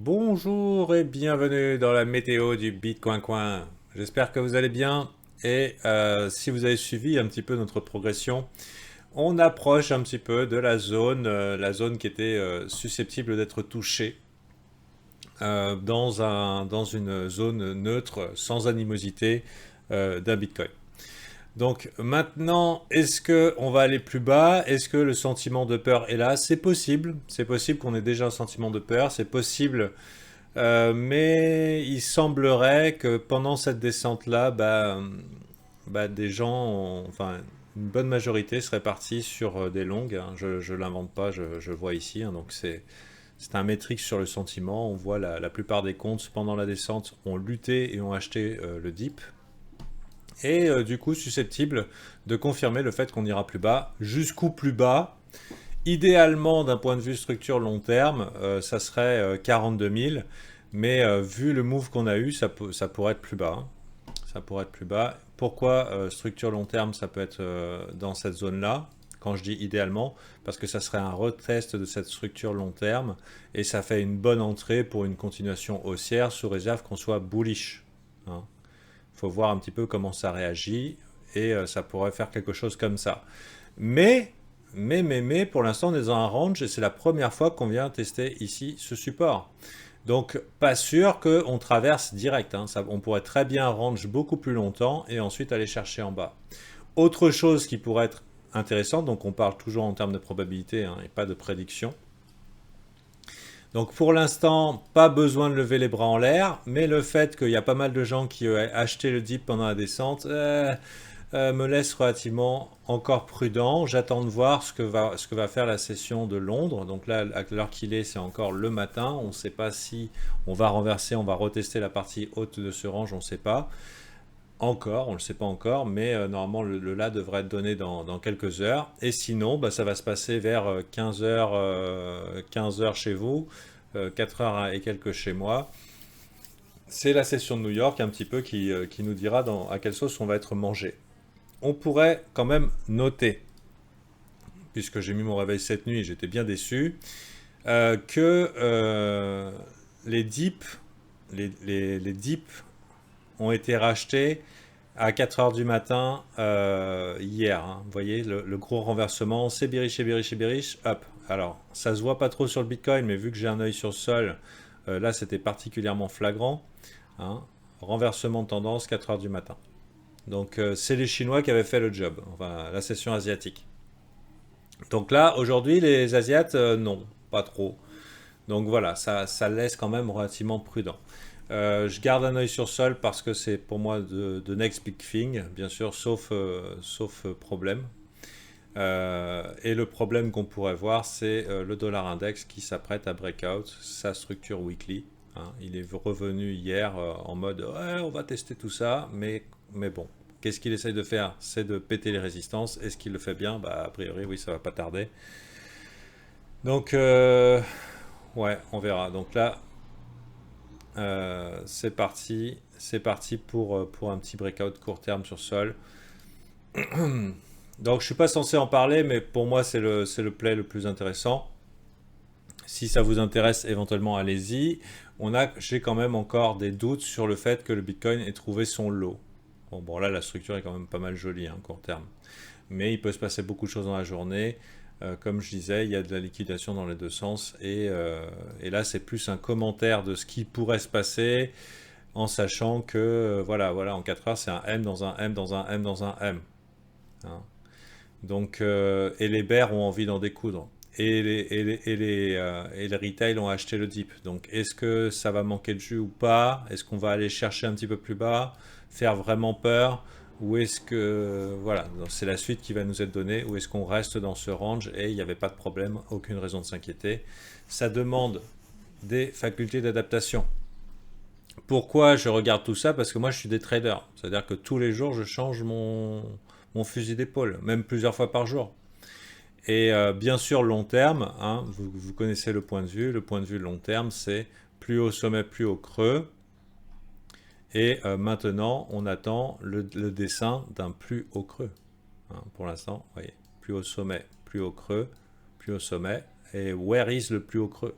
Bonjour et bienvenue dans la météo du Bitcoin Coin. J'espère que vous allez bien et si vous avez suivi un petit peu notre progression, on approche un petit peu de la zone qui était susceptible d'être touchée dans une zone neutre sans animosité d'un Bitcoin. Donc maintenant, est-ce que on va aller plus bas? Est-ce que le sentiment de peur est là? C'est possible. C'est possible qu'on ait déjà un sentiment de peur. C'est possible. Mais il semblerait que pendant cette descente-là, des gens, enfin une bonne majorité serait partie sur des longues, hein. Je l'invente pas, je vois ici, hein. Donc c'est un métrique sur le sentiment. On voit la plupart des comptes pendant la descente ont lutté et ont acheté le dip. Et du coup susceptible de confirmer le fait qu'on ira plus bas. Jusqu'où plus bas? Idéalement, d'un point de vue structure long terme, ça serait 42 000. Mais vu le move qu'on a eu, ça pourrait être plus bas, hein. Ça pourrait être plus bas. Pourquoi structure long terme, ça peut être dans cette zone-là? Quand je dis idéalement, parce que ça serait un retest de cette structure long terme et ça fait une bonne entrée pour une continuation haussière sous réserve qu'on soit bullish, hein. Faut voir un petit peu comment ça réagit et ça pourrait faire quelque chose comme ça. Mais, pour l'instant, on est dans un range et c'est la première fois qu'on vient tester ici ce support. Donc, pas sûr qu'on traverse direct, hein. On pourrait très bien range beaucoup plus longtemps et ensuite aller chercher en bas. Autre chose qui pourrait être intéressante, donc on parle toujours en termes de probabilité, hein, et pas de prédiction. Donc pour l'instant, pas besoin de lever les bras en l'air, mais le fait qu'il y a pas mal de gens qui ont acheté le dip pendant la descente me laisse relativement encore prudent. J'attends de voir ce que va faire la session de Londres. Donc là, à l'heure qu'il est, c'est encore le matin. On ne sait pas si on va renverser, on va retester la partie haute de ce range, on ne sait pas. Encore, on ne le sait pas encore, mais normalement le là devrait être donné dans quelques heures. Et sinon, ça va se passer vers 15 heures, 15 heures chez vous, 4 heures et quelques chez moi. C'est la session de New York un petit peu qui nous dira à quelle sauce on va être mangé. On pourrait quand même noter, puisque j'ai mis mon réveil cette nuit et j'étais bien déçu, que les dips, les dips ont été rachetés à 4 heures du matin hier, hein. Vous voyez, le gros renversement, c'est bearish, c'est bearish, c'est bearish, hop. Alors, ça se voit pas trop sur le Bitcoin, mais vu que j'ai un œil sur le sol, là c'était particulièrement flagrant, hein. Renversement de tendance, 4 heures du matin. Donc c'est les Chinois qui avaient fait le job, enfin la session asiatique. Donc là, aujourd'hui, les Asiates, non, pas trop. Donc voilà, ça laisse quand même relativement prudent. Je garde un œil sur sol parce que c'est pour moi de next big thing, bien sûr, sauf problème. Et le problème qu'on pourrait voir, c'est le dollar index qui s'apprête à breakout sa structure weekly, hein. Il est revenu hier en mode ouais, on va tester tout ça, mais bon, qu'est-ce qu'il essaye de faire? C'est de péter les résistances. Est-ce qu'il le fait bien? A priori, oui, ça va pas tarder. Donc, ouais, on verra. Donc là, c'est parti pour un petit breakout court terme sur sol. Donc je suis pas censé en parler, mais pour moi c'est le play le plus intéressant. Si ça vous intéresse, éventuellement allez-y. J'ai quand même encore des doutes sur le fait que le Bitcoin ait trouvé son lot. Bon là la structure est quand même pas mal jolie, hein, court terme. Mais il peut se passer beaucoup de choses dans la journée. Comme je disais, il y a de la liquidation dans les deux sens. Et là c'est plus un commentaire de ce qui pourrait se passer en sachant que voilà, en 4 heures c'est un M dans un M dans un M dans un M, hein. Donc, et les bears ont envie d'en découdre. Et les retail ont acheté le dip. Donc, est-ce que ça va manquer de jus ou pas? Est-ce qu'on va aller chercher un petit peu plus bas, faire vraiment peur? Ou est-ce que, voilà, c'est la suite qui va nous être donnée? Ou est-ce qu'on reste dans ce range et il n'y avait pas de problème, aucune raison de s'inquiéter? Ça demande des facultés d'adaptation. Pourquoi je regarde tout ça? Parce que moi, je suis des traders. C'est-à-dire que tous les jours, je change mon fusil d'épaule, même plusieurs fois par jour. Et bien sûr, long terme, hein, vous connaissez le point de vue. Le point de vue long terme, c'est plus haut sommet, plus haut creux. Et maintenant, on attend le dessin d'un plus haut creux, hein. Pour l'instant, vous voyez, plus haut sommet, plus haut creux, plus haut sommet. Et where is le plus haut creux?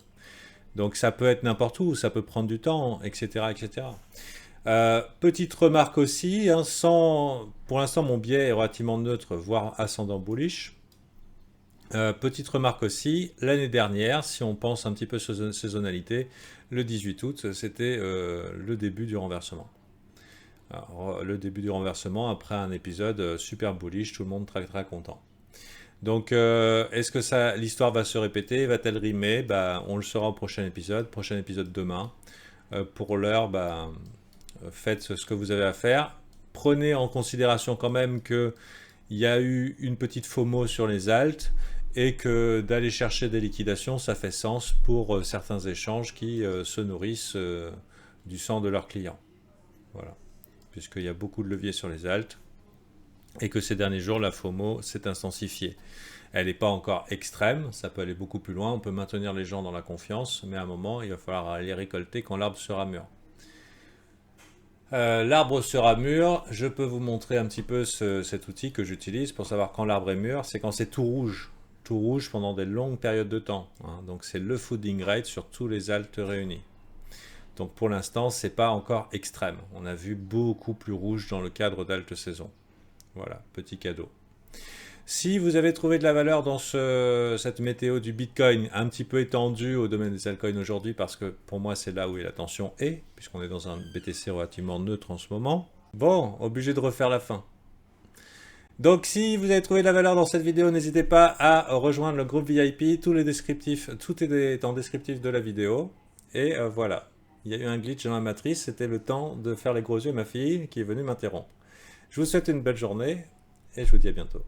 Donc ça peut être n'importe où, ça peut prendre du temps, etc. etc. Petite remarque aussi, hein, pour l'instant mon biais est relativement neutre, voire ascendant bullish. Petite remarque aussi, l'année dernière, si on pense un petit peu saisonnalité, le 18 août, c'était le début du renversement. Alors, le début du renversement après un épisode super bullish, tout le monde très très content. Donc, est-ce que l'histoire va se répéter? Va-t-elle rimer? Bah, on le saura au prochain épisode demain. Pour l'heure, bah, faites ce que vous avez à faire. Prenez en considération quand même qu'il y a eu une petite FOMO sur les alts et que d'aller chercher des liquidations, ça fait sens pour certains échanges qui se nourrissent du sang de leurs clients. Voilà. Puisqu'il y a beaucoup de leviers sur les alts et que ces derniers jours, la FOMO s'est intensifiée. Elle n'est pas encore extrême, ça peut aller beaucoup plus loin, on peut maintenir les gens dans la confiance, mais à un moment, il va falloir aller récolter quand l'arbre sera mûr. L'arbre sera mûr, je peux vous montrer un petit peu cet outil que j'utilise pour savoir quand l'arbre est mûr, c'est quand c'est tout rouge pendant des longues périodes de temps. Hein. Donc c'est le fooding rate sur tous les alts réunis. Donc pour l'instant, c'est pas encore extrême. On a vu beaucoup plus rouge dans le cadre d'alt saison. Voilà, petit cadeau. Si vous avez trouvé de la valeur dans cette météo du Bitcoin un petit peu étendue au domaine des altcoins aujourd'hui, parce que pour moi c'est là où l'attention est, puisqu'on est dans un BTC relativement neutre en ce moment, bon, obligé de refaire la fin. Donc si vous avez trouvé de la valeur dans cette vidéo, n'hésitez pas à rejoindre le groupe VIP, tout est en descriptif de la vidéo, et voilà. Il y a eu un glitch dans la matrice, c'était le temps de faire les gros yeux à ma fille qui est venue m'interrompre. Je vous souhaite une belle journée, et je vous dis à bientôt.